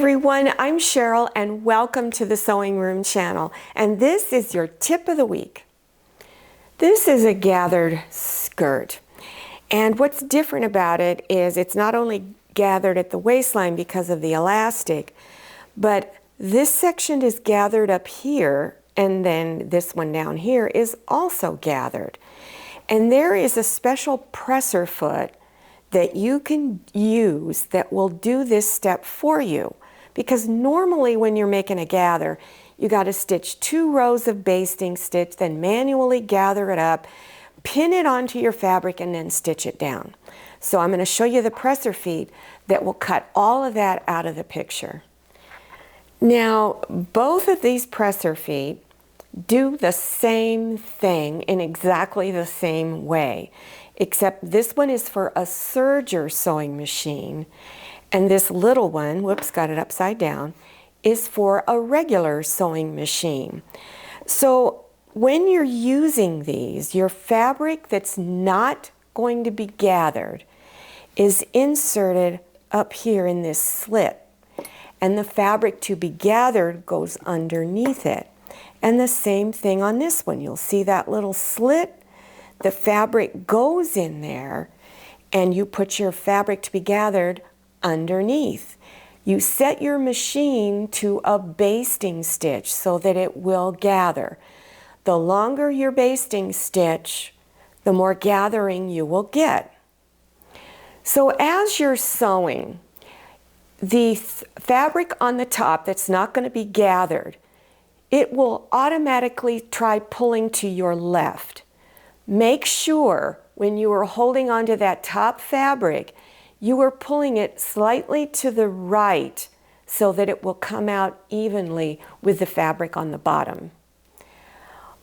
everyone, I'm Cheryl and welcome to the Sewing Room channel, and this is your tip of the week. This is a gathered skirt, and what's different about it is it's not only gathered at the waistline because of the elastic, but this section is gathered up here, and then this one down here is also gathered. And there is a special presser foot that you can use that will do this step for you. Because normally when you're making a gather, you got to stitch 2 rows of basting stitch, then manually gather it up, pin it onto your fabric, and then stitch it down. So I'm going to show you the presser feet that will cut all of that out of the picture. Now, both of these presser feet do the same thing in exactly the same way, except this one is for a serger sewing machine, and this little one, whoops, got it upside down, is for a regular sewing machine. So when you're using these, your fabric that's not going to be gathered is inserted up here in this slit, and the fabric to be gathered goes underneath it. And the same thing on this one. You'll see that little slit. The fabric goes in there, and you put your fabric to be gathered underneath. You set your machine to a basting stitch so that it will gather. The longer your basting stitch, the more gathering you will get. So as you're sewing, the fabric on the top that's not going to be gathered, it will automatically try pulling to your left. Make sure when you are holding onto that top fabric, you are pulling it slightly to the right so that it will come out evenly with the fabric on the bottom.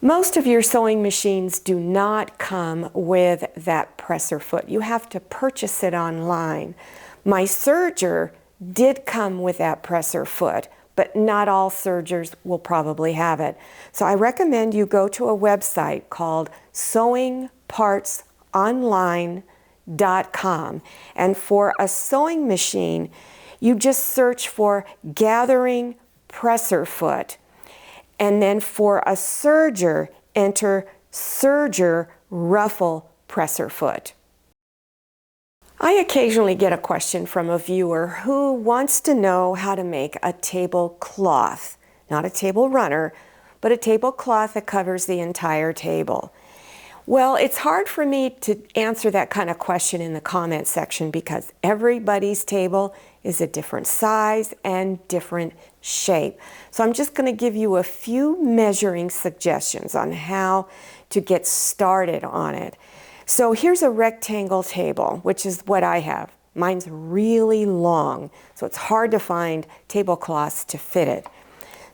Most of your sewing machines do not come with that presser foot. You have to purchase it online. My serger did come with that presser foot, but not all sergers will probably have it. So I recommend you go to a website called sewingpartsonline.com, and for a sewing machine, you just search for gathering presser foot, and then for a serger, enter serger ruffle presser foot. I occasionally get a question from a viewer who wants to know how to make a tablecloth, not a table runner, but a tablecloth that covers the entire table. Well, it's hard for me to answer that kind of question in the comment section because everybody's table is a different size and different shape. So I'm just going to give you a few measuring suggestions on how to get started on it. So here's a rectangle table, which is what I have. Mine's really long, so it's hard to find tablecloths to fit it.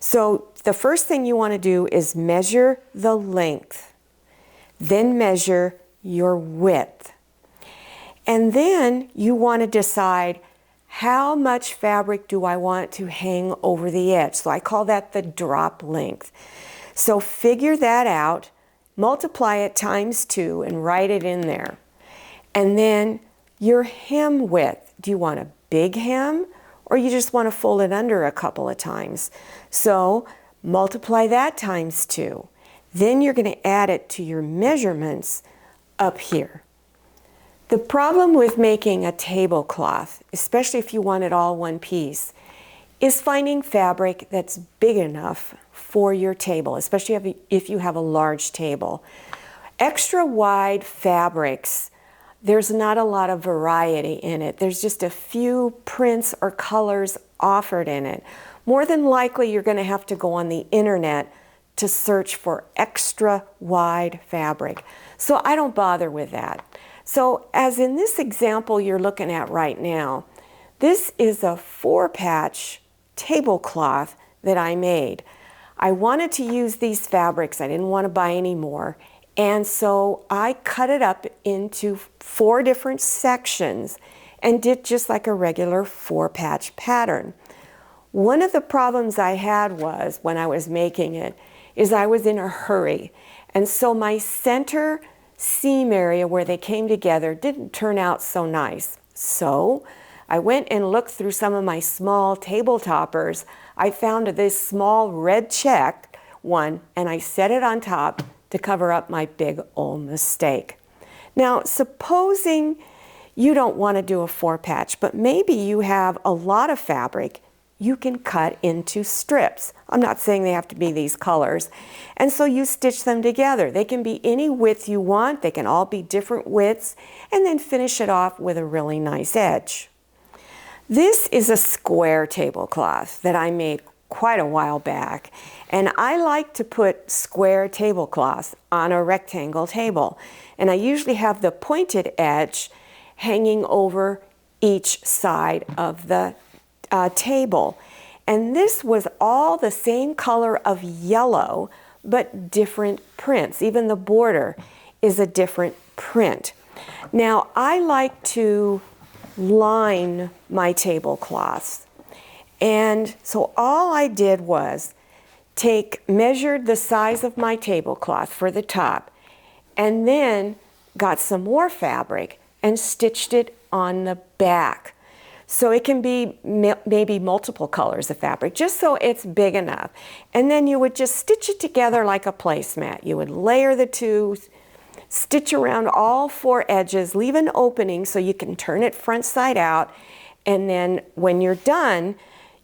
So the first thing you want to do is measure the length, then measure your width. And then you want to decide how much fabric do I want to hang over the edge. So I call that the drop length. So figure that out. Multiply it times 2 and write it in there. And then your hem width. Do you want a big hem or you just want to fold it under a couple of times? So multiply that times 2. Then you're going to add it to your measurements up here. The problem with making a tablecloth, especially if you want it all one piece, is finding fabric that's big enough for your table, especially if you have a large table. Extra wide fabrics, there's not a lot of variety in it. There's just a few prints or colors offered in it. More than likely, you're going to have to go on the internet to search for extra wide fabric. So I don't bother with that. So as in this example you're looking at right now, this is a 4-patch tablecloth that I made. I wanted to use these fabrics. I didn't want to buy any more. And so I cut it up into 4 different sections and did just like a regular 4-patch pattern. One of the problems I had was when I was making it is I was in a hurry. And so my center seam area where they came together didn't turn out so nice. So I went and looked through some of my small table toppers. I found this small red check one, and I set it on top to cover up my big old mistake. Now, supposing you don't want to do a 4-patch, but maybe you have a lot of fabric, you can cut into strips. I'm not saying they have to be these colors. And so you stitch them together. They can be any width you want. They can all be different widths, and then finish it off with a really nice edge. This is a square tablecloth that I made quite a while back, and I like to put square tablecloths on a rectangle table, and I usually have the pointed edge hanging over each side of the table. And this was all the same color of yellow, but different prints. Even the border is a different print. Now, I like to line my tablecloths. And so all I did was measured the size of my tablecloth for the top, and then got some more fabric and stitched it on the back. So it can be maybe multiple colors of fabric, just so it's big enough. And then you would just stitch it together like a placemat. You would layer the two, stitch around all 4 edges, leave an opening so you can turn it front side out. And then when you're done,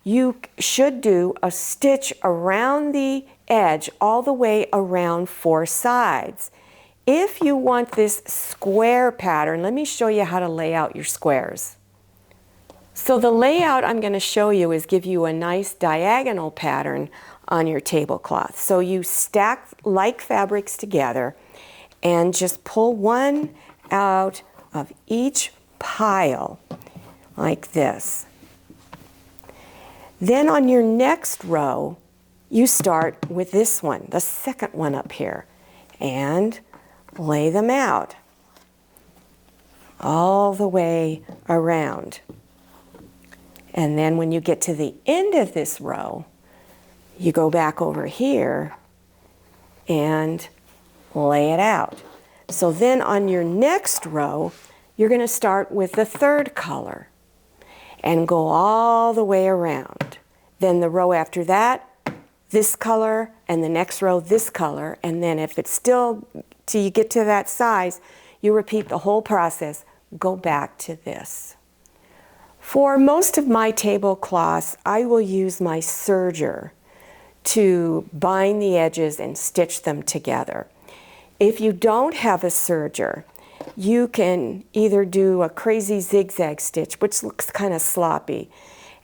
you should do a stitch around the edge all the way around 4 sides. If you want this square pattern, let me show you how to lay out your squares. So the layout I'm going to show you is give you a nice diagonal pattern on your tablecloth. So you stack like fabrics together and just pull one out of each pile like this. Then on your next row, you start with this one, the second one up here, and lay them out all the way around. And then when you get to the end of this row, you go back over here and lay it out. So then on your next row, you're going to start with the third color and go all the way around. Then the row after that, this color, and the next row, this color. And then if it's still, till you get to that size, you repeat the whole process, go back to this. For most of my tablecloths, I will use my serger to bind the edges and stitch them together. If you don't have a serger, you can either do a crazy zigzag stitch, which looks kind of sloppy,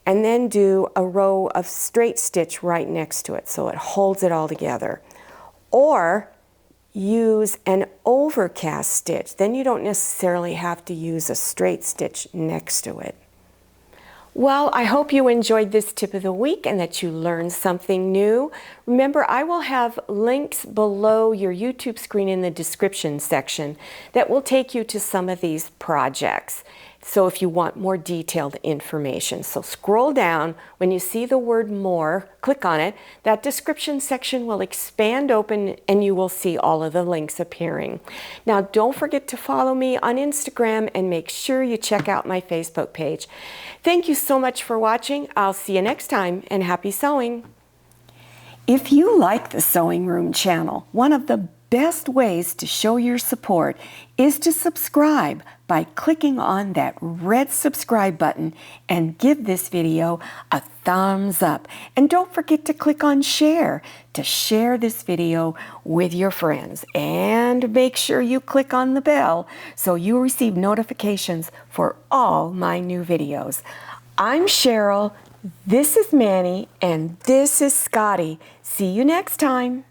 and then do a row of straight stitch right next to it so it holds it all together. Or use an overcast stitch. Then you don't necessarily have to use a straight stitch next to it. Well, I hope you enjoyed this tip of the week and that you learned something new. Remember, I will have links below your YouTube screen in the description section that will take you to some of these projects. So if you want more detailed information. So scroll down. When you see the word more, click on it. That description section will expand open and you will see all of the links appearing. Now, don't forget to follow me on Instagram and make sure you check out my Facebook page. Thank you so much for watching. I'll see you next time, and happy sewing. If you like the Sewing Room channel, one of the best ways to show your support is to subscribe by clicking on that red subscribe button and give this video a thumbs up. And don't forget to click on share to share this video with your friends. And make sure you click on the bell so you receive notifications for all my new videos. I'm Cheryl, this is Manny, and this is Scotty. See you next time.